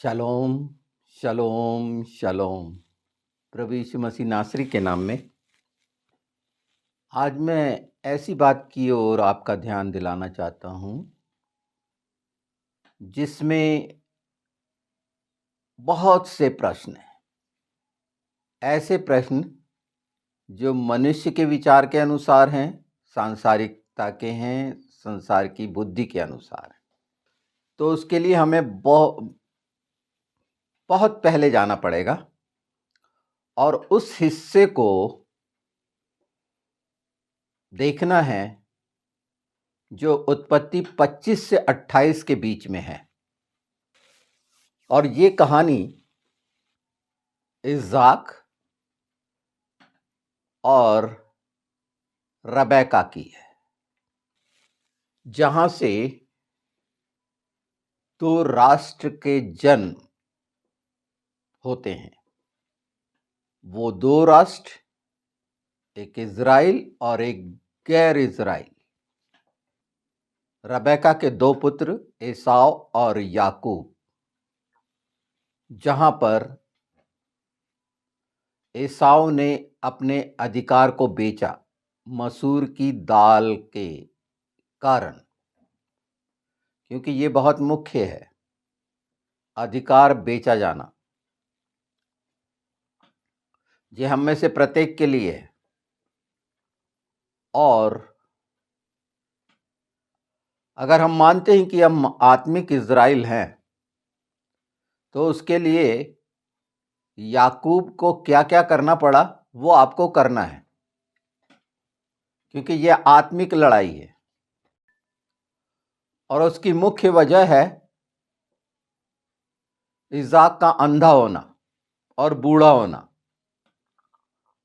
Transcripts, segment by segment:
शलोम शलोम शलोम। प्रभु यीशु मसीह नासरी के नाम में आज मैं ऐसी बात की ओर आपका ध्यान दिलाना चाहता हूं जिसमें बहुत से प्रश्न हैं। ऐसे प्रश्न जो मनुष्य के विचार के अनुसार हैं, सांसारिकता के हैं, संसार की बुद्धि के अनुसार हैं। तो उसके लिए हमें बहुत पहले जाना पड़ेगा और उस हिस्से को देखना है जो उत्पत्ति 25 से 28 के बीच में है। और ये कहानी इज़ाक और रबैका की है, जहां से दो राष्ट्र के जन्म होते हैं। वो दो राष्ट्र, एक इज़राइल और एक गैर इज़राइल। रबैका के दो पुत्र एसाव और याकूब, जहां पर एसाव ने अपने अधिकार को बेचा मसूर की दाल के कारण, क्योंकि ये बहुत मुख्य है, अधिकार बेचा जाना। ये हम में से प्रत्येक के लिए है। और अगर हम मानते हैं कि हम आत्मिक इज़राइल हैं, तो उसके लिए याकूब को क्या क्या करना पड़ा वो आपको करना है, क्योंकि यह आत्मिक लड़ाई है। और उसकी मुख्य वजह है इज़ाक का अंधा होना और बूढ़ा होना,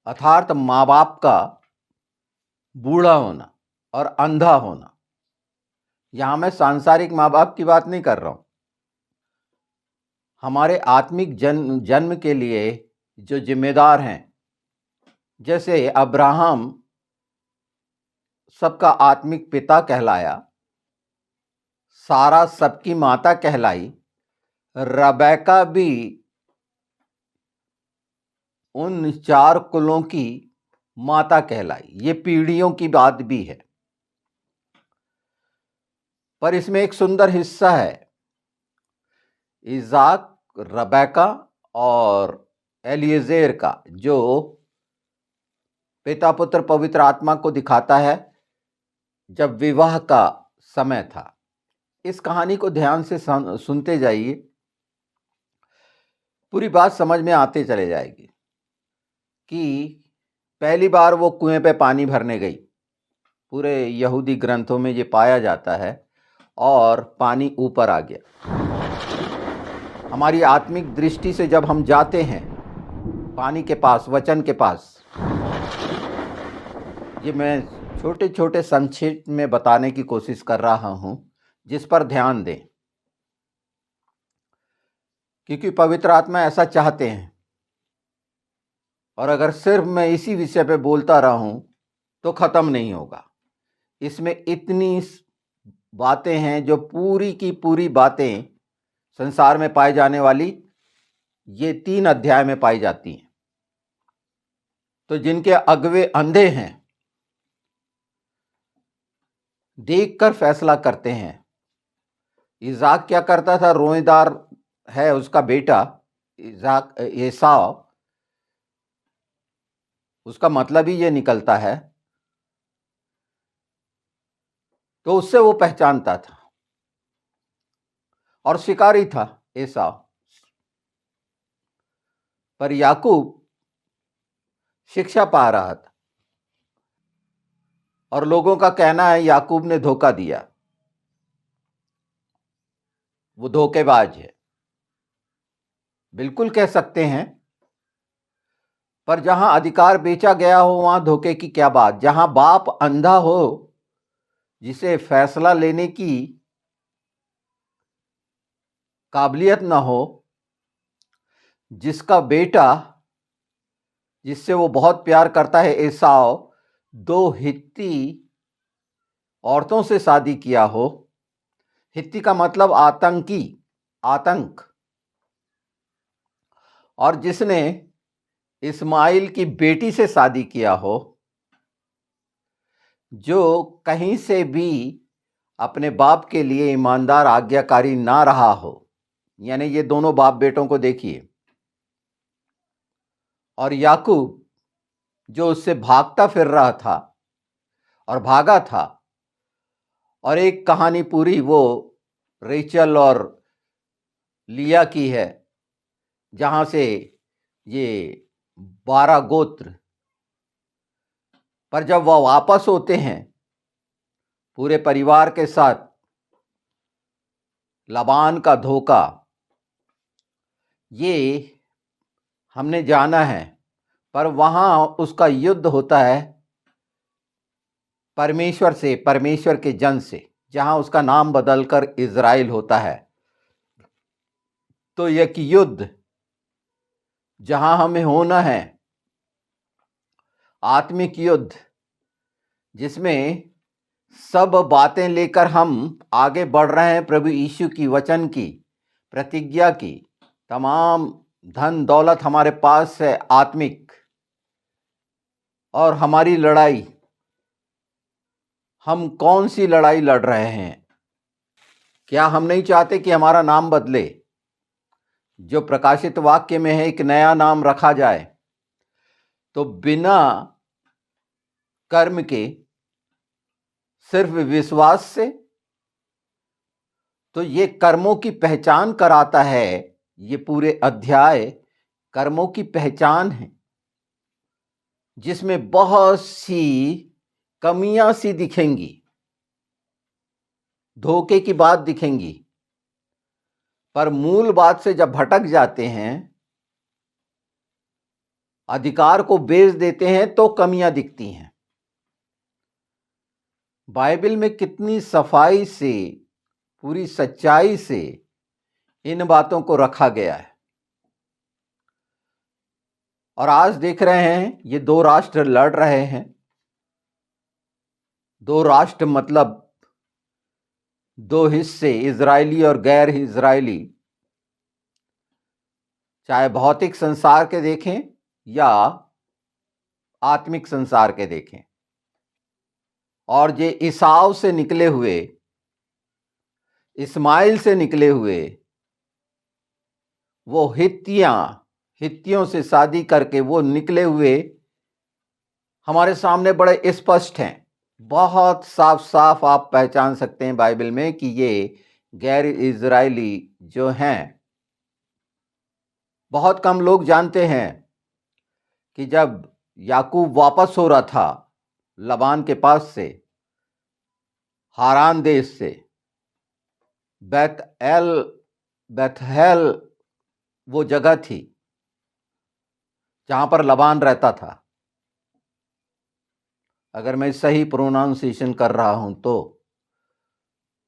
अर्थात माँ बाप का बूढ़ा होना और अंधा होना। यहां मैं सांसारिक माँ बाप की बात नहीं कर रहा हूं। हमारे आत्मिक जन्म के लिए जो जिम्मेदार हैं, जैसे अब्राहम सबका आत्मिक पिता कहलाया, सारा सबकी माता कहलाई, रबैका भी उन चार कुलों की माता कहलाई। ये पीढ़ियों की बात भी है। पर इसमें एक सुंदर हिस्सा है, इज़ाक, रबैका और एलिएज़ेर का, जो पिता पुत्र पवित्र आत्मा को दिखाता है जब विवाह का समय था। इस कहानी को ध्यान से सुनते जाइए, पूरी बात समझ में आते चले जाएगी। कि पहली बार वो कुएं पे पानी भरने गई, पूरे यहूदी ग्रंथों में ये पाया जाता है, और पानी ऊपर आ गया। हमारी आत्मिक दृष्टि से जब हम जाते हैं पानी के पास, वचन के पास, ये मैं छोटे छोटे संक्षेप में बताने की कोशिश कर रहा हूं, जिस पर ध्यान दें, क्योंकि पवित्र आत्मा ऐसा चाहते हैं। और अगर सिर्फ मैं इसी विषय पे बोलता रहूं तो खत्म नहीं होगा। इसमें इतनी बातें हैं जो पूरी की पूरी बातें संसार में पाई जाने वाली ये 3 अध्याय में पाई जाती हैं। तो जिनके अगवे अंधे हैं, देखकर फैसला करते हैं। इज़ाक क्या करता था? रोएदार है उसका बेटा इज़ाक, एसाव, उसका मतलब ही ये निकलता है। तो उससे वो पहचानता था, और शिकारी था एसाव। पर याकूब शिक्षा पा रहा था, और लोगों का कहना है याकूब ने धोखा दिया, वो धोखेबाज है। बिल्कुल कह सकते हैं। पर जहां अधिकार बेचा गया हो वहां धोखे की क्या बात। जहां बाप अंधा हो, जिसे फैसला लेने की काबिलियत ना हो, जिसका बेटा, जिससे वो बहुत प्यार करता है, एसाव, 2 हित्ती औरतों से शादी किया हो। हित्ती का मतलब आतंकी, आतंक। और जिसने इस्माइल की बेटी से शादी किया हो, जो कहीं से भी अपने बाप के लिए ईमानदार आज्ञाकारी ना रहा हो, यानी ये दोनों बाप बेटों को देखिए, और याकूब जो उससे भागता फिर रहा था और भागा था। और एक कहानी पूरी वो रेचल और लिया की है, जहां से ये 12 गोत्र, पर जब वह वापस होते हैं पूरे परिवार के साथ, लबान का धोखा ये हमने जाना है, पर वहां उसका युद्ध होता है परमेश्वर से, परमेश्वर के जन से, जहां उसका नाम बदलकर इज़राइल होता है। तो एक युद्ध जहां हमें होना है, आत्मिक युद्ध, जिसमें सब बातें लेकर हम आगे बढ़ रहे हैं, प्रभु यीशु की वचन की, प्रतिज्ञा की, तमाम धन दौलत हमारे पास है आत्मिक, और हमारी लड़ाई, हम कौन सी लड़ाई लड़ रहे हैं? क्या हम नहीं चाहते कि हमारा नाम बदले? जो प्रकाशित वाक्य में है, एक नया नाम रखा जाए, तो बिना कर्म के, सिर्फ विश्वास से। तो ये कर्मों की पहचान कराता है, ये पूरे अध्याय कर्मों की पहचान है, जिसमें बहुत सी कमियां सी दिखेंगी, धोखे की बात दिखेंगी, पर मूल बात से जब भटक जाते हैं, अधिकार को बेच देते हैं, तो कमियां दिखती हैं। बाइबल में कितनी सफाई से, पूरी सच्चाई से इन बातों को रखा गया है। और आज देख रहे हैं ये दो राष्ट्र लड़ रहे हैं। दो राष्ट्र मतलब दो हिस्से, इजरायली और गैर इजरायली, चाहे भौतिक संसार के देखें या आत्मिक संसार के देखें। और ये ईसाव से निकले हुए, इस्माइल से निकले हुए, वो हित्तियों से शादी करके वो निकले हुए हमारे सामने बड़े स्पष्ट हैं। बहुत साफ साफ आप पहचान सकते हैं बाइबल में कि ये गैर इजरायली जो हैं। बहुत कम लोग जानते हैं कि जब याकूब वापस हो रहा था लबान के पास से, हारान देश से, बेथहेल वो जगह थी जहां पर लबान रहता था, अगर मैं सही प्रोनाउंसिएशन कर रहा हूं तो।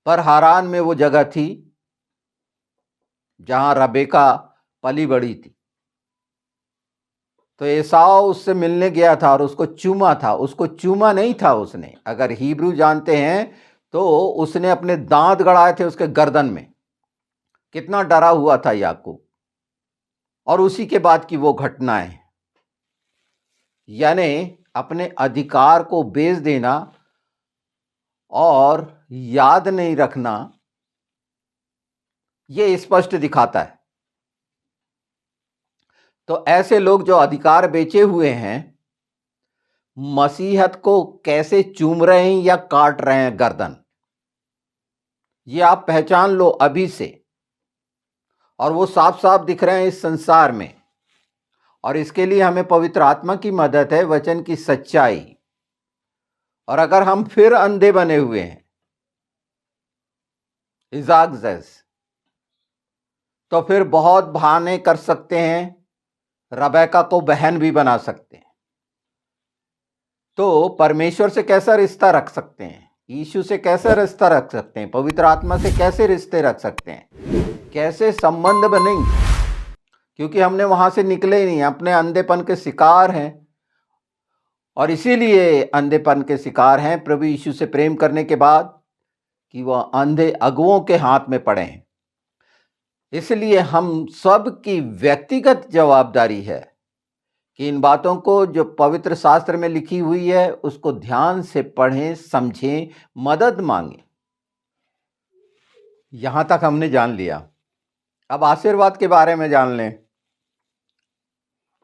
पर हारान में वो जगह थी जहां रबेका पली बड़ी थी। तो एसाव उससे मिलने गया था और उसको चूमा था। उसको चूमा नहीं था उसने, अगर हिब्रू जानते हैं तो उसने अपने दांत गड़ाए थे उसके गर्दन में। कितना डरा हुआ था याकूब। और उसी के बाद की वो घटनाएं, यानी अपने अधिकार को बेच देना और याद नहीं रखना, ये स्पष्ट दिखाता है। तो ऐसे लोग जो अधिकार बेचे हुए हैं, मसीहत को कैसे चूम रहे हैं या काट रहे हैं गर्दन, ये आप पहचान लो अभी से। और वो साफ साफ दिख रहे हैं इस संसार में। और इसके लिए हमें पवित्र आत्मा की मदद है, वचन की सच्चाई। और अगर हम फिर अंधे बने हुए हैं इजाक जैस, तो फिर बहुत बहाने कर सकते हैं, रबेका को बहन भी बना सकते हैं। तो परमेश्वर से कैसा रिश्ता रख सकते हैं, यीशु से कैसे रिश्ता रख सकते हैं, पवित्र आत्मा से कैसे रिश्ते रख सकते हैं, कैसे संबंध बनेंगे? क्योंकि हमने वहां से निकले ही नहीं, अपने अंधेपन के शिकार हैं। और इसीलिए अंधेपन के शिकार हैं प्रभु यीशु से प्रेम करने के बाद, कि वह अंधे अगुओं के हाथ में पड़े हैं। इसलिए हम सब की व्यक्तिगत जवाबदारी है कि इन बातों को जो पवित्र शास्त्र में लिखी हुई है उसको ध्यान से पढ़ें, समझें, मदद मांगें। यहां तक हमने जान लिया। अब आशीर्वाद के बारे में जान लें,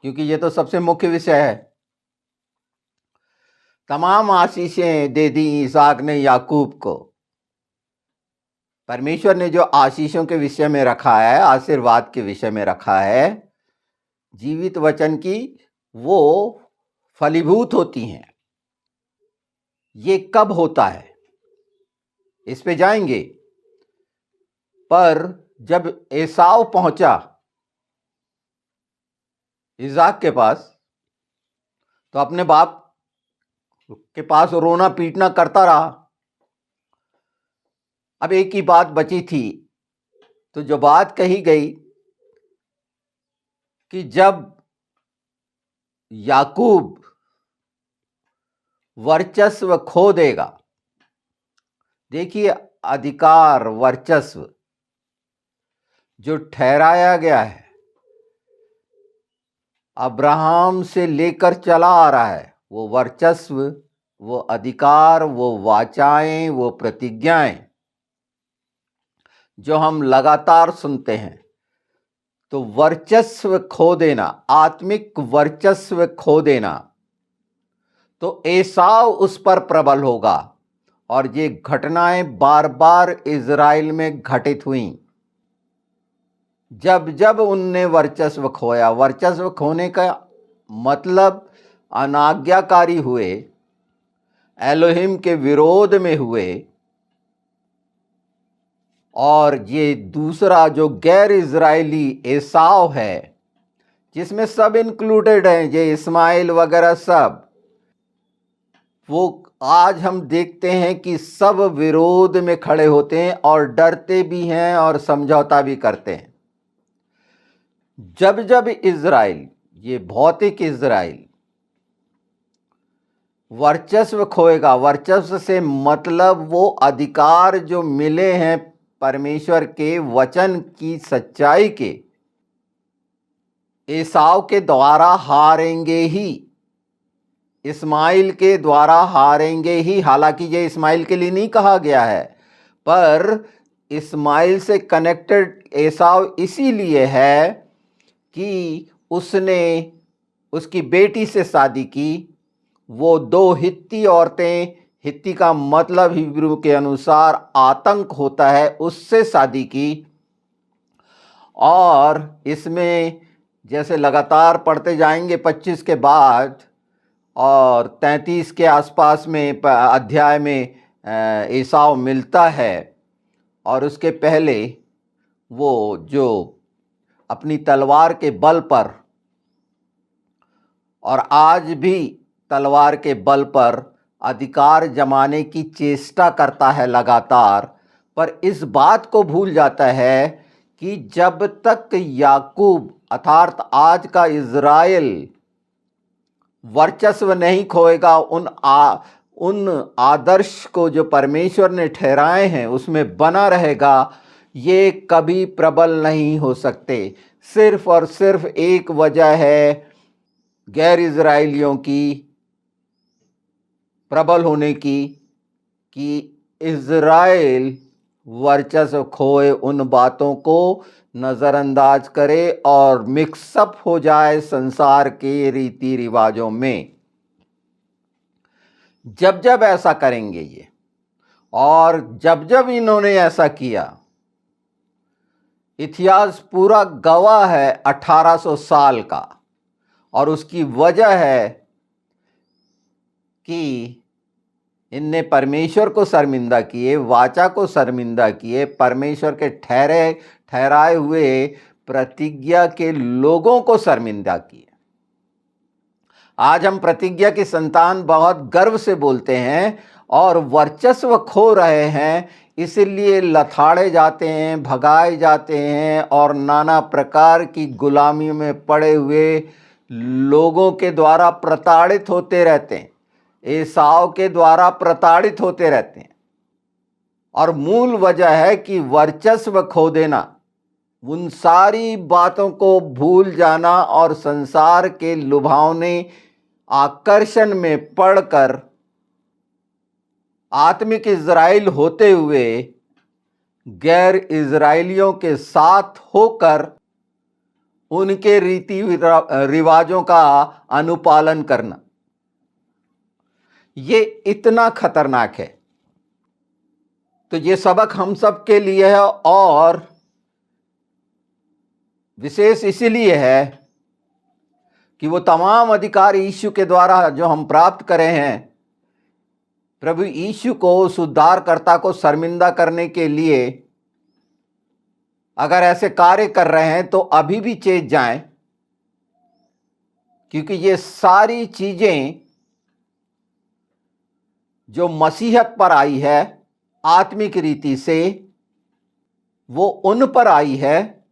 क्योंकि ये तो सबसे मुख्य विषय है। तमाम आशीषें दे दी इसहाक ने याकूब को। परमेश्वर ने जो आशीषों के विषय में रखा है, आशीर्वाद के विषय में रखा है, जीवित वचन की, वो फलीभूत होती हैं। ये कब होता है इस पे जाएंगे। पर जब एसाव पहुंचा इसहाक के पास, तो अपने बाप के पास रोना पीटना करता रहा। अब एक ही बात बची थी। तो जो बात कही गई कि जब याकूब वर्चस्व खो देगा, देखिए अधिकार, वर्चस्व जो ठहराया गया है, अब्राहम से लेकर चला आ रहा है, वो वर्चस्व, वो अधिकार, वो वाचाएं, वो प्रतिज्ञाएं जो हम लगातार सुनते हैं। तो वर्चस्व खो देना, आत्मिक वर्चस्व खो देना, तो एसाव उस पर प्रबल होगा। और ये घटनाएं बार बार इज़राइल में घटित हुई। जब जब उनने वर्चस्व खोया, वर्चस्व खोने का मतलब अनाज्ञाकारी हुए, एलोहिम के विरोध में हुए। और ये दूसरा जो गैर इजरायली एसाव है, जिसमें सब इंक्लूडेड हैं, ये इस्माइल वगैरह सब, वो आज हम देखते हैं कि सब विरोध में खड़े होते हैं और डरते भी हैं और समझौता भी करते हैं। जब जब इजराइल, ये भौतिक इजराइल, वर्चस्व खोएगा, वर्चस्व से मतलब वो अधिकार जो मिले हैं परमेश्वर के वचन की सच्चाई के, एसाव के द्वारा हारेंगे ही, इस्माइल के द्वारा हारेंगे ही। हालांकि ये इस्माइल के लिए नहीं कहा गया है, पर इस्माइल से कनेक्टेड एसाव इसीलिए है कि उसने उसकी बेटी से शादी की। वो दो हित्ती औरतें, हित्ती का मतलब हिब्रू के अनुसार आतंक होता है, उससे शादी की। और इसमें जैसे लगातार पढ़ते जाएंगे 25 के बाद और 33 के आसपास में अध्याय में एसाव मिलता है। और उसके पहले वो जो अपनी तलवार के बल पर, और आज भी तलवार के बल पर अधिकार जमाने की चेष्टा करता है लगातार, पर इस बात को भूल जाता है कि जब तक याकूब अर्थात आज का इज़राइल वर्चस्व नहीं खोएगा, उन आदर्श को जो परमेश्वर ने ठहराए हैं उसमें बना रहेगा, ये कभी प्रबल नहीं हो सकते। सिर्फ और सिर्फ एक वजह है गैर इजराइलियों की प्रबल होने की, कि इजराइल वर्चस्व खोए, उन बातों को नज़रअंदाज करे और मिक्सअप हो जाए संसार के रीति रिवाजों में। जब जब ऐसा करेंगे ये, और जब जब इन्होंने ऐसा किया, इतिहास पूरा गवाह है 1800 साल का। और उसकी वजह है कि इनने परमेश्वर को शर्मिंदा किए, वाचा को शर्मिंदा किए, परमेश्वर के ठहराए हुए प्रतिज्ञा के लोगों को शर्मिंदा किए। आज हम प्रतिज्ञा की संतान बहुत गर्व से बोलते हैं और वर्चस्व खो रहे हैं, इसलिए लथाड़े जाते हैं, भगाए जाते हैं और नाना प्रकार की गुलामी में पड़े हुए लोगों के द्वारा प्रताड़ित होते रहते हैं, एसाव के द्वारा प्रताड़ित होते रहते हैं। और मूल वजह है कि वर्चस्व खो देना, उन सारी बातों को भूल जाना और संसार के लुभावने आकर्षण में पड़कर आत्मिक इज़राइल होते हुए गैर इज़राइलियों के साथ होकर उनके रीति रिवाजों का अनुपालन करना, ये इतना खतरनाक है। तो ये सबक हम सब के लिए है और विशेष इसीलिए है कि वो तमाम अधिकार यीशु के द्वारा जो हम प्राप्त करे हैं, प्रभु यीशु को उस उद्धारकर्ता को शर्मिंदा करने के लिए अगर ऐसे कार्य कर रहे हैं तो अभी भी चेत जाएं, क्योंकि ये सारी चीजें जो मसीहत पर आई है आत्मिक रीति से, वो उन पर आई है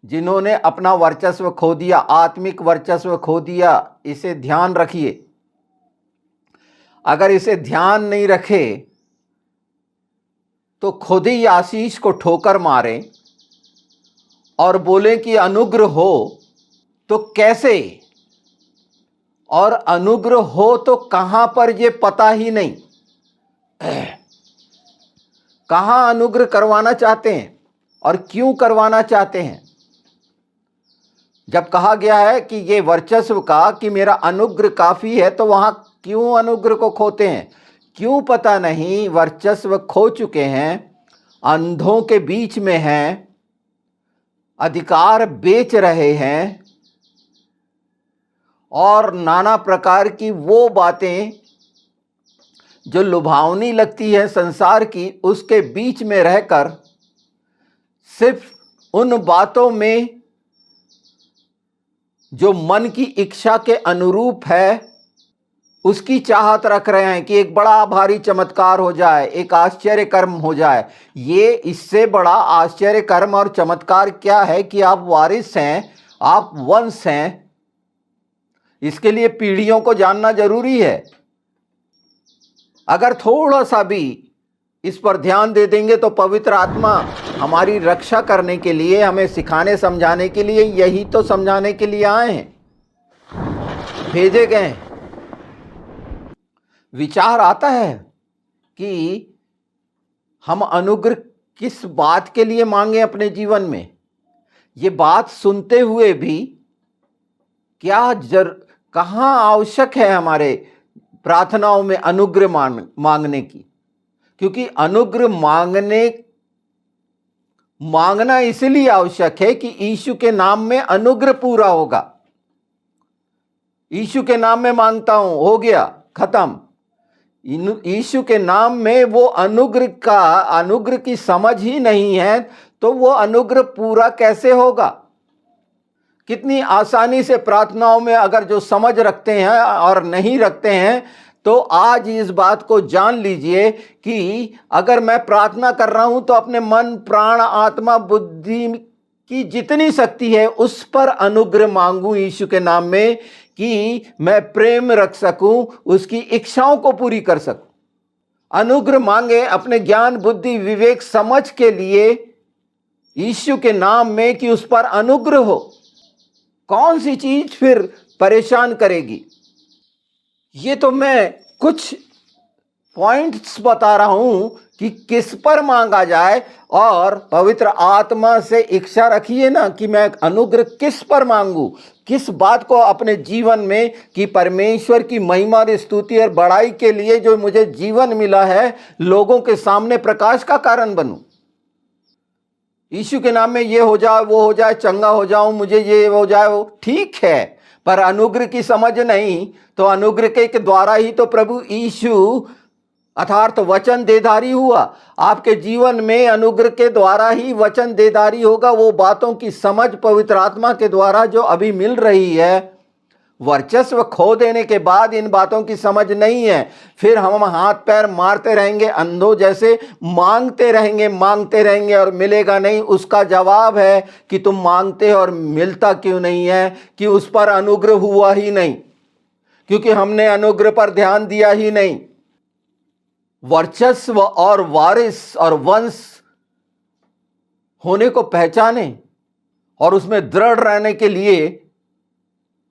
जिन्होंने अपना वर्चस्व खो दिया, आत्मिक वर्चस्व खो दिया। इसे ध्यान रखिए। अगर इसे ध्यान नहीं रखे तो खुद ही आशीष को ठोकर मारे और बोले कि अनुग्रह हो, तो कैसे? और अनुग्रह हो तो कहां पर, ये पता ही नहीं। कहां अनुग्रह करवाना चाहते हैं और क्यों करवाना चाहते हैं? जब कहा गया है कि ये वर्चस्व का कि मेरा अनुग्रह काफी है, तो वहां क्यों अनुग्रह को खोते हैं? क्यों पता नहीं। वर्चस्व खो चुके हैं, अंधों के बीच में हैं, अधिकार बेच रहे हैं और नाना प्रकार की वो बातें जो लुभावनी लगती है संसार की, उसके बीच में रहकर सिर्फ उन बातों में जो मन की इच्छा के अनुरूप है उसकी चाहत रख रहे हैं कि एक बड़ा भारी चमत्कार हो जाए, एक आश्चर्य कर्म हो जाए। ये इससे बड़ा आश्चर्य कर्म और चमत्कार क्या है कि आप वारिस हैं, आप वंश हैं। इसके लिए पीढ़ियों को जानना जरूरी है। अगर थोड़ा सा भी इस पर ध्यान दे देंगे तो पवित्र आत्मा हमारी रक्षा करने के लिए, हमें सिखाने समझाने के लिए, यही तो समझाने के लिए आए हैं, भेजे गए हैं। विचार आता है कि हम अनुग्रह किस बात के लिए मांगे अपने जीवन में। ये बात सुनते हुए भी क्या कहां आवश्यक है हमारे प्रार्थनाओं में अनुग्रह मांगने की? क्योंकि अनुग्रह मांगना इसलिए आवश्यक है कि यीशु के नाम में अनुग्रह पूरा होगा। यीशु के नाम में मांगता हूं, हो गया, खत्म। यीशु के नाम में वो अनुग्रह की समझ ही नहीं है, तो वो अनुग्रह पूरा कैसे होगा? कितनी आसानी से प्रार्थनाओं में अगर जो समझ रखते हैं और नहीं रखते हैं, तो आज इस बात को जान लीजिए कि अगर मैं प्रार्थना कर रहा हूं तो अपने मन, प्राण, आत्मा, बुद्धि की जितनी शक्ति है उस पर अनुग्रह मांगूं यीशु के नाम में, कि मैं प्रेम रख सकूं, उसकी इच्छाओं को पूरी कर सकूं। अनुग्रह मांगे अपने ज्ञान, बुद्धि, विवेक, समझ के लिए यीशु के नाम में कि उस पर अनुग्रह हो। कौन सी चीज फिर परेशान करेगी? ये तो मैं कुछ पॉइंट्स बता रहा हूं कि किस पर मांगा जाए, और पवित्र आत्मा से इच्छा रखिए ना कि मैं अनुग्रह किस पर मांगू, किस बात को अपने जीवन में, कि परमेश्वर की महिमा और स्तुति और बड़ाई के लिए जो मुझे जीवन मिला है, लोगों के सामने प्रकाश का कारण बनूं। यीशु के नाम में ये हो जाए, वो हो जाए, चंगा हो जाऊं, मुझे ये हो जाए, वो ठीक है, पर अनुग्रह की समझ नहीं। तो अनुग्रह के द्वारा ही तो प्रभु यीशु अर्थात वचन देधारी हुआ। आपके जीवन में अनुग्रह के द्वारा ही वचन देधारी होगा। वो बातों की समझ पवित्र आत्मा के द्वारा जो अभी मिल रही है, वर्चस्व खो देने के बाद इन बातों की समझ नहीं है, फिर हम हाथ पैर मारते रहेंगे, अंधों जैसे मांगते रहेंगे और मिलेगा नहीं। उसका जवाब है कि तुम मांगते और मिलता क्यों नहीं है? कि उस पर अनुग्रह हुआ ही नहीं, क्योंकि हमने अनुग्रह पर ध्यान दिया ही नहीं। वर्चस्व और वारिस और वंश होने को पहचाने और उसमें दृढ़ रहने के लिए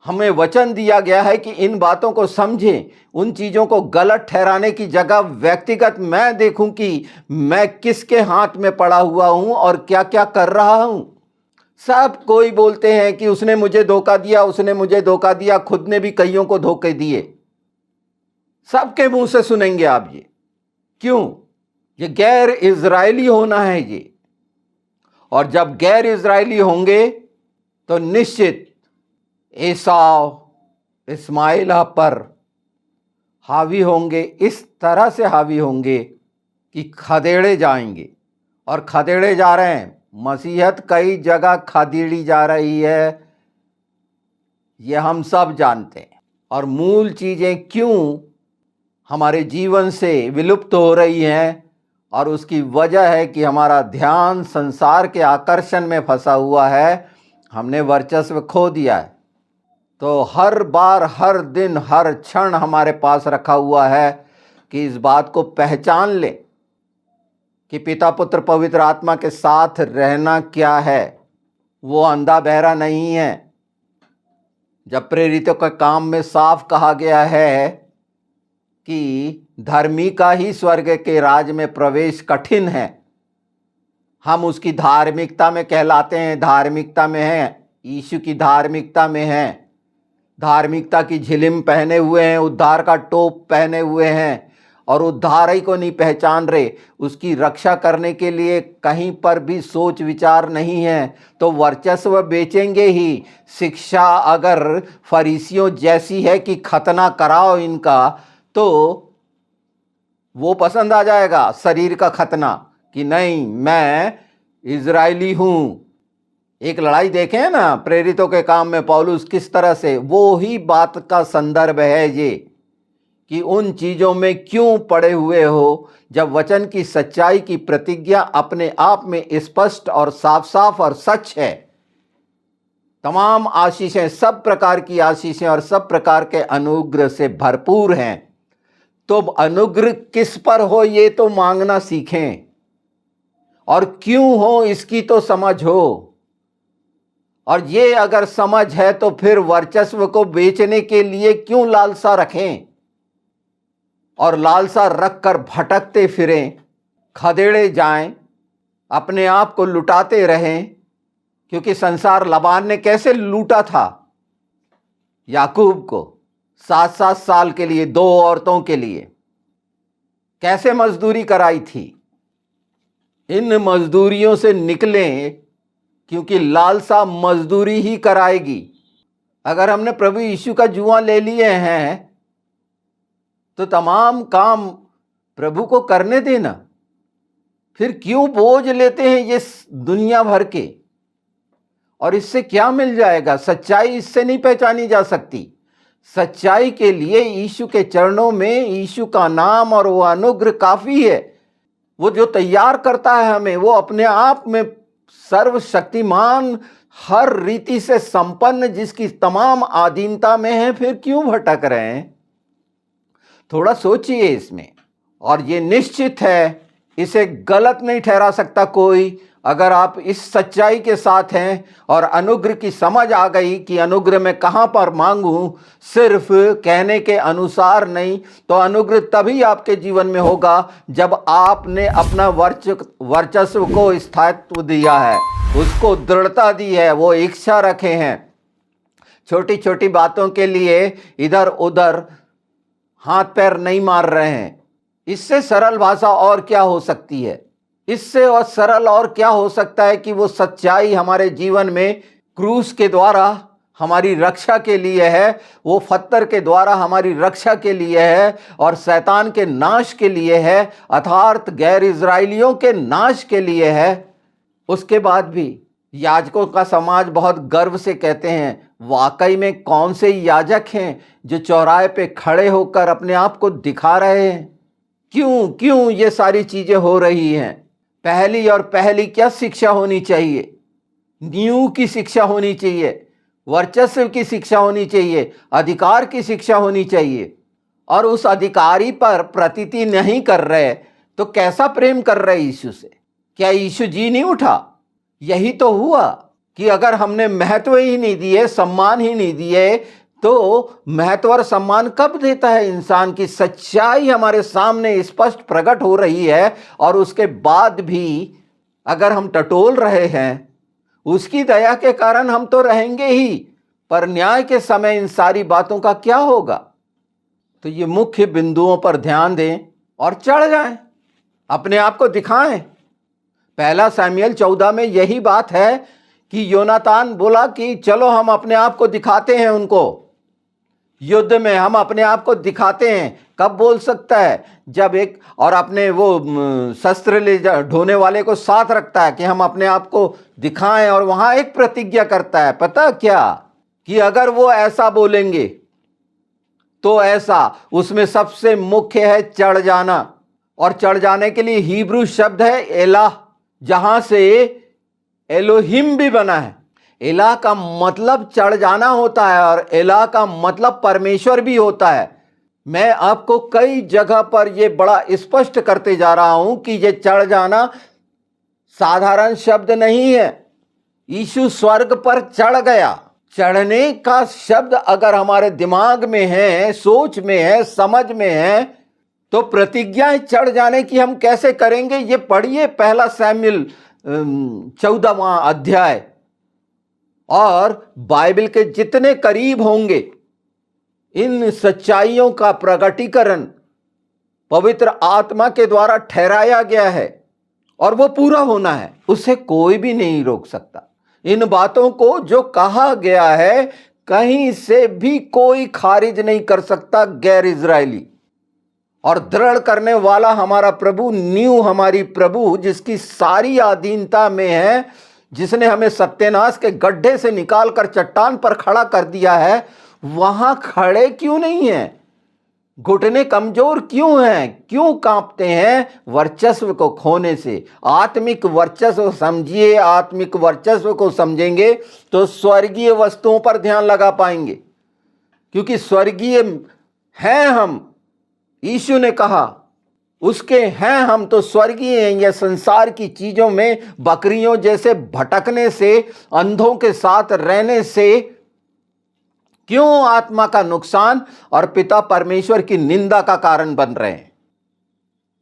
हमें वचन दिया गया है कि इन बातों को समझें। उन चीज़ों को गलत ठहराने की जगह व्यक्तिगत मैं देखूं कि मैं किसके हाथ में पड़ा हुआ हूं और क्या क्या कर रहा हूं। सब कोई बोलते हैं कि उसने मुझे धोखा दिया, उसने मुझे धोखा दिया, खुद ने भी कईयों को धोखे दिए। सबके मुंह से सुनेंगे आप ये। क्यों? ये गैर इजरायली होना है ये। और जब गैर इजरायली होंगे तो निश्चित एसाव इस्माइल पर हावी होंगे, इस तरह से हावी होंगे कि खदेड़े जाएंगे। और खदेड़े जा रहे हैं। मसीहत कई जगह खदेड़ी जा रही है, ये हम सब जानते हैं। और मूल चीज़ें क्यों हमारे जीवन से विलुप्त हो रही हैं, और उसकी वजह है कि हमारा ध्यान संसार के आकर्षण में फंसा हुआ है। हमने वर्चस्व खो दिया है। तो हर बार, हर दिन, हर क्षण हमारे पास रखा हुआ है कि इस बात को पहचान लें कि पिता पुत्र पवित्र आत्मा के साथ रहना क्या है। वो अंधा बहरा नहीं है। जब प्रेरितों के काम में साफ कहा गया है कि धर्मी का ही स्वर्ग के राज में प्रवेश कठिन है, हम उसकी धार्मिकता में कहलाते हैं, धार्मिकता में हैं, यीशु की धार्मिकता में हैं, धार्मिकता की झिलिम पहने हुए हैं, उद्धार का टोप पहने हुए हैं, और उद्धार ही को नहीं पहचान रहे, उसकी रक्षा करने के लिए कहीं पर भी सोच विचार नहीं है, तो वर्चस्व बेचेंगे ही। शिक्षा अगर फरीसियों जैसी है कि खतना कराओ इनका, तो वो पसंद आ जाएगा, शरीर का खतना, कि नहीं मैं इजरायली हूँ। एक लड़ाई देखें ना प्रेरितों के काम में पौलुस किस तरह से, वो ही बात का संदर्भ है ये, कि उन चीज़ों में क्यों पड़े हुए हो जब वचन की सच्चाई की प्रतिज्ञा अपने आप में स्पष्ट और साफ साफ और सच है। तमाम आशीषें, सब प्रकार की आशीषें और सब प्रकार के अनुग्रह से भरपूर हैं। तो अनुग्रह किस पर हो ये तो मांगना सीखें, और क्यों हो इसकी तो समझ हो। और ये अगर समझ है तो फिर वर्चस्व को बेचने के लिए क्यों लालसा रखें, और लालसा रखकर भटकते फिरें, खदेड़े जाएं, अपने आप को लुटाते रहें। क्योंकि संसार लबान ने कैसे लूटा था याकूब को 7-7 साल के लिए, 2 औरतों के लिए कैसे मजदूरी कराई थी। इन मजदूरियों से निकलें, क्योंकि लालसा मजदूरी ही कराएगी। अगर हमने प्रभु यीशु का जुआ ले लिए हैं तो तमाम काम प्रभु को करने देना। फिर क्यों बोझ लेते हैं ये दुनिया भर के, और इससे क्या मिल जाएगा। सच्चाई इससे नहीं पहचानी जा सकती। सच्चाई के लिए यीशु के चरणों में यीशु का नाम और वो अनुग्रह काफी है। वो जो तैयार करता है हमें, वो अपने आप में सर्वशक्तिमान, हर रीति से संपन्न, जिसकी तमाम आधीनता में है। फिर क्यों भटक रहे हैं? थोड़ा सोचिए इसमें। और ये निश्चित है, इसे गलत नहीं ठहरा सकता कोई, अगर आप इस सच्चाई के साथ हैं और अनुग्रह की समझ आ गई कि अनुग्रह में कहाँ पर मांगूं, सिर्फ कहने के अनुसार नहीं, तो अनुग्रह तभी आपके जीवन में होगा जब आपने अपना वर्चस्व को स्थायित्व दिया है, उसको दृढ़ता दी है, वो इच्छा रखे हैं। छोटी छोटी बातों के लिए इधर उधर हाथ पैर नहीं मार रहे हैं। इससे सरल भाषा और क्या हो सकती है? इससे और सरल और क्या हो सकता है कि वो सच्चाई हमारे जीवन में क्रूस के द्वारा हमारी रक्षा के लिए है, वो पत्थर के द्वारा हमारी रक्षा के लिए है और शैतान के नाश के लिए है, अर्थात गैर इजराइलियों के नाश के लिए है। उसके बाद भी याजकों का समाज बहुत गर्व से कहते हैं, वाकई में कौन से याजक हैं जो चौराहे पे खड़े होकर अपने आप को दिखा रहे हैं। क्यों क्यों ये सारी चीजें हो रही हैं? पहली क्या शिक्षा होनी चाहिए? न्यू की शिक्षा होनी चाहिए, वर्चस्व की शिक्षा होनी चाहिए, अधिकार की शिक्षा होनी चाहिए। और उस अधिकारी पर प्रतीति नहीं कर रहे तो कैसा प्रेम कर रहे यीशु से? क्या यीशु जी नहीं उठा? यही तो हुआ कि अगर हमने महत्व ही नहीं दिए, सम्मान ही नहीं दिए, तो महत्व और सम्मान कब देता है इंसान? की सच्चाई हमारे सामने स्पष्ट प्रकट हो रही है और उसके बाद भी अगर हम टटोल रहे हैं, उसकी दया के कारण हम तो रहेंगे ही, पर न्याय के समय इन सारी बातों का क्या होगा? तो ये मुख्य बिंदुओं पर ध्यान दें और चढ़ जाएं, अपने आप को दिखाएं। पहला शमूएल 14 में यही बात है कि योनातान बोला कि चलो हम अपने आप को दिखाते हैं, उनको युद्ध में हम अपने आप को दिखाते हैं। कब बोल सकता है? जब एक और अपने वो शस्त्र ले ढोने वाले को साथ रखता है कि हम अपने आप को दिखाएं, और वहां एक प्रतिज्ञा करता है, पता क्या? कि अगर वो ऐसा बोलेंगे तो ऐसा। उसमें सबसे मुख्य है चढ़ जाना, और चढ़ जाने के लिए हिब्रू शब्द है एलाह, जहां से एलोहिम भी बना है। एलाह का मतलब चढ़ जाना होता है और एलाह का मतलब परमेश्वर भी होता है। मैं आपको कई जगह पर यह बड़ा स्पष्ट करते जा रहा हूं कि यह चढ़ जाना साधारण शब्द नहीं है। यीशु स्वर्ग पर चढ़ गया। चढ़ने का शब्द अगर हमारे दिमाग में है, सोच में है, समझ में है, तो प्रतिज्ञाएं चढ़ जाने की हम कैसे करेंगे? ये पढ़िए पहला शमूएल 14वां अध्याय, और बाइबल के जितने करीब होंगे इन सच्चाइयों का प्रकटीकरण पवित्र आत्मा के द्वारा ठहराया गया है और वो पूरा होना है, उसे कोई भी नहीं रोक सकता। इन बातों को जो कहा गया है कहीं से भी कोई खारिज नहीं कर सकता गैर इजरायली। और दृढ़ करने वाला हमारा प्रभु, न्यू हमारी प्रभु, जिसकी सारी अधीनता में है, जिसने हमें सत्यानाश के गड्ढे से निकालकर चट्टान पर खड़ा कर दिया है, वहां खड़े क्यों नहीं है? घुटने कमजोर क्यों हैं? क्यों कांपते हैं? वर्चस्व को खोने से। आत्मिक वर्चस्व समझिए। आत्मिक वर्चस्व को समझेंगे तो स्वर्गीय वस्तुओं पर ध्यान लगा पाएंगे, क्योंकि स्वर्गीय हैं हम। यीशु ने कहा उसके हैं हम तो स्वर्गीय हैं। यह संसार की चीजों में बकरियों जैसे भटकने से, अंधों के साथ रहने से क्यों आत्मा का नुकसान और पिता परमेश्वर की निंदा का कारण बन रहे हैं?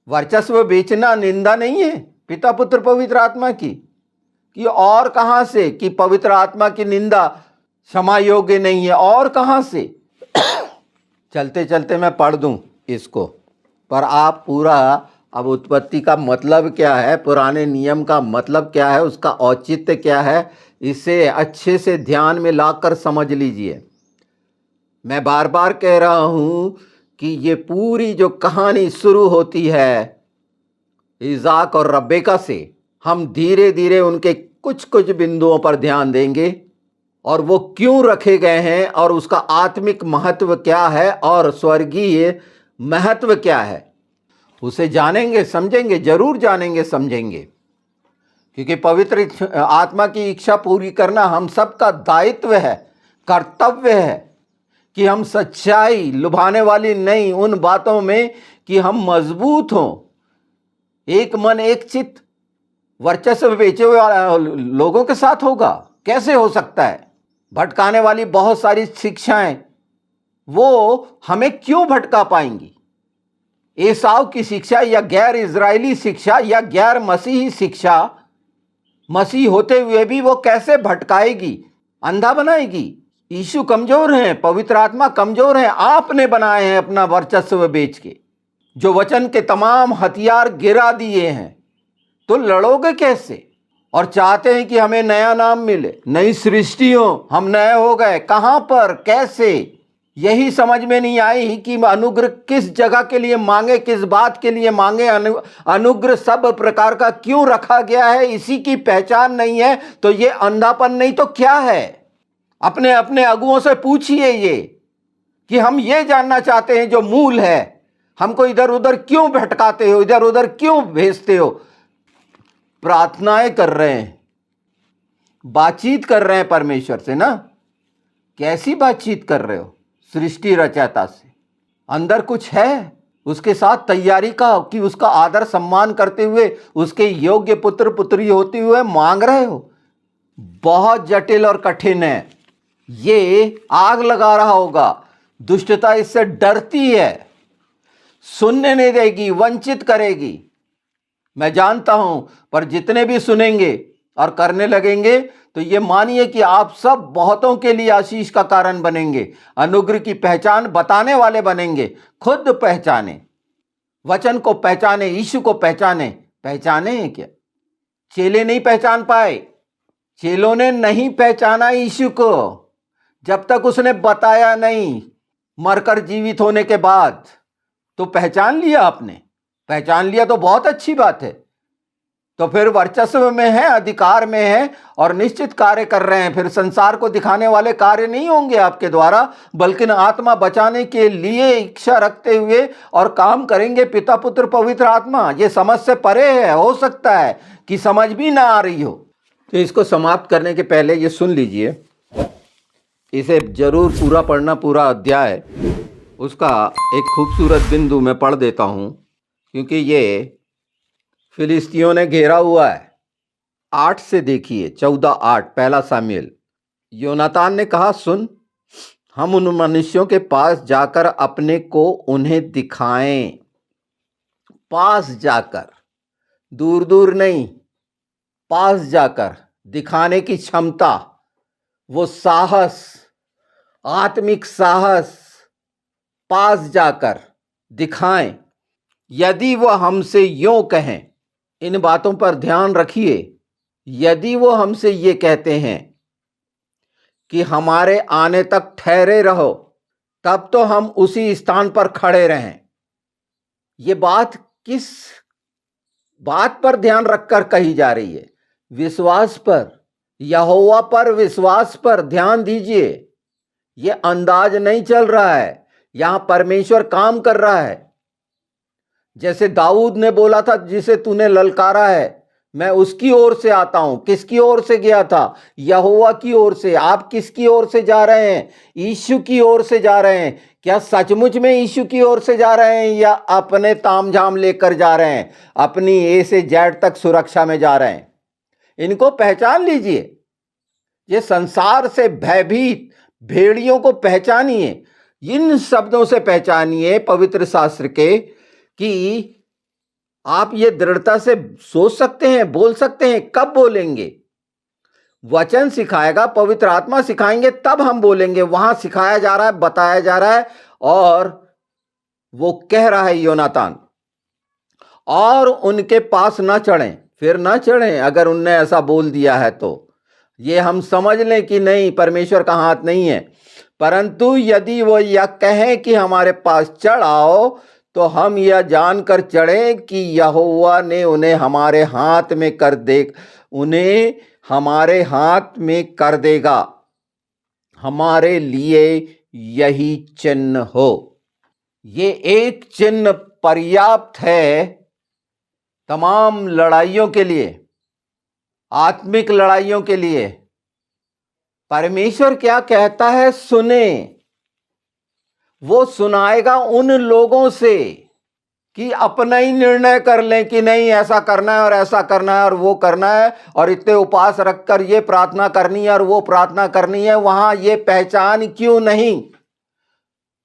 वर्चस्व बेचना निंदा नहीं है पिता, पुत्र, पवित्र आत्मा की? कि और कहां से कि पवित्र आत्मा की निंदा क्षमा योग्य नहीं है? और कहां से? चलते चलते मैं पढ़ दूं इसको, पर आप पूरा अब उत्पत्ति का मतलब क्या है, पुराने नियम का मतलब क्या है, उसका औचित्य क्या है, इसे अच्छे से ध्यान में लाकर समझ लीजिए। मैं बार बार कह रहा हूं कि ये पूरी जो कहानी शुरू होती है इज़ाक और रब्बेका से, हम धीरे धीरे उनके कुछ कुछ बिंदुओं पर ध्यान देंगे और वो क्यों रखे गए हैं और उसका आत्मिक महत्व क्या है और स्वर्गीय महत्व क्या है, उसे जानेंगे, समझेंगे, जरूर जानेंगे, समझेंगे। क्योंकि पवित्र आत्मा की इच्छा पूरी करना हम सबका दायित्व है, कर्तव्य है, कि हम सच्चाई लुभाने वाली नहीं, उन बातों में कि हम मजबूत हों, एक मन एक चित्त। वर्चस्व बेचे हुए लोगों के साथ होगा? कैसे हो सकता है? भटकाने वाली बहुत सारी शिक्षाएं वो हमें क्यों भटका पाएंगी? एसाव की शिक्षा या गैर इजरायली शिक्षा या गैर मसीही शिक्षा मसीह होते हुए भी वो कैसे भटकाएगी, अंधा बनाएगी? यीशु कमजोर हैं, पवित्र आत्मा कमजोर हैं, आपने बनाए हैं अपना वर्चस्व बेच के, जो वचन के तमाम हथियार गिरा दिए हैं, तो लड़ोगे कैसे? और चाहते हैं कि हमें नया नाम मिले, नई सृष्टि हो, हम नए हो गए। कहां पर, कैसे? यही समझ में नहीं आई कि अनुग्रह किस जगह के लिए मांगे, किस बात के लिए मांगे। अनुग्रह सब प्रकार का क्यों रखा गया है, इसी की पहचान नहीं है तो ये अंधापन नहीं तो क्या है? अपने अपने अगुओं से पूछिए ये कि हम ये जानना चाहते हैं जो मूल है। हमको इधर उधर क्यों भटकाते हो, इधर उधर क्यों भेजते हो? प्रार्थनाएं कर रहे हैं, बातचीत कर रहे हैं परमेश्वर से ना। कैसी बातचीत कर रहे हो? सृष्टि रचयिता से। अंदर कुछ है? उसके साथ तैयारी का कि उसका आदर सम्मान करते हुए उसके योग्य पुत्र पुत्री होते हुए मांग रहे हो, बहुत जटिल और कठिन है। ये आग लगा रहा होगा। दुष्टता इससे डरती है, सुनने नहीं देगी, वंचित करेगी, मैं जानता हूं। पर जितने भी सुनेंगे और करने लगेंगे तो ये मानिए कि आप सब बहुतों के लिए आशीष का कारण बनेंगे, अनुग्रह की पहचान बताने वाले बनेंगे। खुद पहचाने, वचन को पहचाने, यीशु को पहचाने। पहचाने हैं क्या? चेले नहीं पहचान पाए, चेलों ने नहीं पहचाना यीशु को जब तक उसने बताया नहीं। मरकर जीवित होने के बाद तो पहचान लिया आपने, पहचान लिया तो बहुत अच्छी बात है। तो फिर वर्चस्व में है, अधिकार में है और निश्चित कार्य कर रहे हैं। फिर संसार को दिखाने वाले कार्य नहीं होंगे आपके द्वारा, बल्कि आत्मा बचाने के लिए इच्छा रखते हुए और काम करेंगे पिता पुत्र पवित्र आत्मा। ये समझ से परे है, हो सकता है कि समझ भी ना आ रही हो। तो इसको समाप्त करने के पहले ये सुन लीजिए, इसे जरूर पूरा पढ़ना, पूरा अध्याय। उसका एक खूबसूरत बिंदु मैं पढ़ देता हूं, क्योंकि ये फिलिस्तियों ने घेरा हुआ है। 8 से देखिए, 14:8, पहला सामुएल। योनातान ने कहा, सुन, हम उन मनुष्यों के पास जाकर अपने को उन्हें दिखाएं। पास जाकर, दूर दूर नहीं, पास जाकर दिखाने की क्षमता, वो साहस, आत्मिक साहस, पास जाकर दिखाएं। यदि वह हमसे यूं कहें, इन बातों पर ध्यान रखिए, यदि वो हमसे ये कहते हैं कि हमारे आने तक ठहरे रहो, तब तो हम उसी स्थान पर खड़े रहें। ये बात किस बात पर ध्यान रखकर कही जा रही है? विश्वास पर, यहोवा पर विश्वास पर ध्यान दीजिए। ये अंदाज नहीं चल रहा है, यहां परमेश्वर काम कर रहा है। जैसे दाऊद ने बोला था, जिसे तूने ललकारा है मैं उसकी ओर से आता हूं। किसकी ओर से गया था? यहोवा की ओर से। आप किसकी ओर से जा रहे हैं? यीशु की ओर से जा रहे हैं। क्या सचमुच में यीशु की ओर से जा रहे हैं या अपने तामझाम लेकर जा रहे हैं, अपनी ए से जेड तक सुरक्षा में जा रहे हैं? इनको पहचान लीजिए। ये संसार से भयभीत भेड़ियों को पहचानिए। इन शब्दों से पहचानिए पवित्र शास्त्र के, कि आप ये दृढ़ता से सोच सकते हैं, बोल सकते हैं। कब बोलेंगे? वचन सिखाएगा, पवित्र आत्मा सिखाएंगे, तब हम बोलेंगे। वहां सिखाया जा रहा है, बताया जा रहा है, और वो कह रहा है योनातान, और उनके पास ना चढ़ें। फिर ना चढ़ें, अगर उनने ऐसा बोल दिया है तो ये हम समझ लें कि नहीं, परमेश्वर का हाथ नहीं है। परंतु यदि वो यह कहें कि हमारे पास चढ़ आओ, तो हम यह जानकर चढ़ें कि यहोवा ने उन्हें हमारे हाथ में कर दे, उन्हें हमारे हाथ में कर देगा। हमारे लिए यही चिन्ह हो। ये एक चिन्ह पर्याप्त है तमाम लड़ाइयों के लिए, आत्मिक लड़ाइयों के लिए। परमेश्वर क्या कहता है सुने। वो सुनाएगा उन लोगों से कि अपना ही निर्णय कर लें कि नहीं, ऐसा करना है और ऐसा करना है और वो करना है, और इतने उपास रखकर ये प्रार्थना करनी है और वो प्रार्थना करनी है। वहां ये पहचान क्यों नहीं?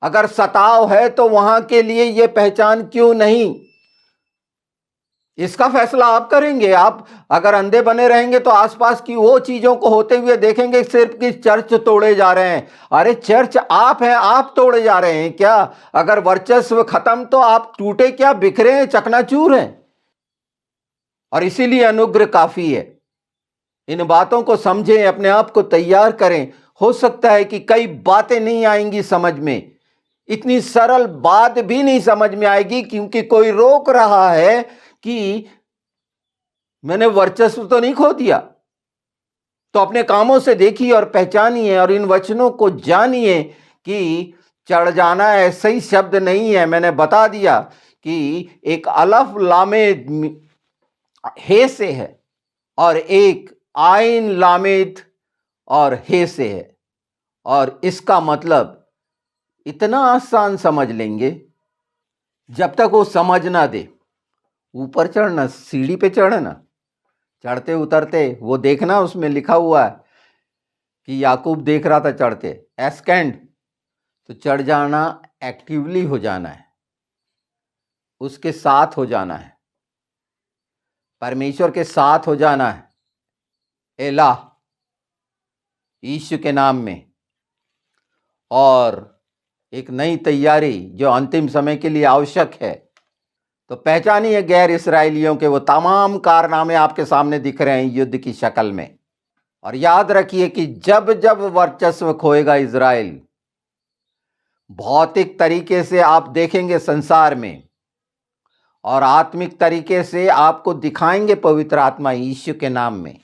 अगर सताव है तो वहां के लिए ये पहचान क्यों नहीं? इसका फैसला आप करेंगे। आप अगर अंधे बने रहेंगे तो आसपास की वो चीजों को होते हुए देखेंगे, सिर्फ कि चर्च तोड़े जा रहे हैं। अरे चर्च आप हैं, आप तोड़े जा रहे हैं क्या? अगर वर्चस्व खत्म तो आप टूटे क्या, बिखरे हैं, चकनाचूर हैं। और इसीलिए अनुग्रह काफी है। इन बातों को समझें, अपने आप को तैयार करें। हो सकता है कि कई बातें नहीं आएंगी समझ में, इतनी सरल बात भी नहीं समझ में आएगी, क्योंकि कोई रोक रहा है कि मैंने वर्चस्व तो नहीं खो दिया। तो अपने कामों से देखिए और पहचानिए और इन वचनों को जानिए कि चढ़ जाना ऐसा ही शब्द नहीं है। मैंने बता दिया कि एक अलफ लामे हे से है और एक आइन लामेद और हे से है, और इसका मतलब इतना आसान समझ लेंगे। जब तक वो समझ ना दे, ऊपर चढ़ना, सीढ़ी पे चढ़ना, चढ़ते उतरते वो देखना, उसमें लिखा हुआ है कि याकूब देख रहा था चढ़ते, एस्केंड, तो चढ़ जाना, एक्टिवली हो जाना है, उसके साथ हो जाना है, परमेश्वर के साथ हो जाना है, एला, यीशु के नाम में। और एक नई तैयारी जो अंतिम समय के लिए आवश्यक है। तो पहचानिए गैर इस्राएलियों के वो तमाम कारनामे आपके सामने दिख रहे हैं युद्ध की शक्ल में। और याद रखिए कि जब जब वर्चस्व खोएगा इजराइल, भौतिक तरीके से आप देखेंगे संसार में, और आत्मिक तरीके से आपको दिखाएंगे पवित्र आत्मा यीशु के नाम में।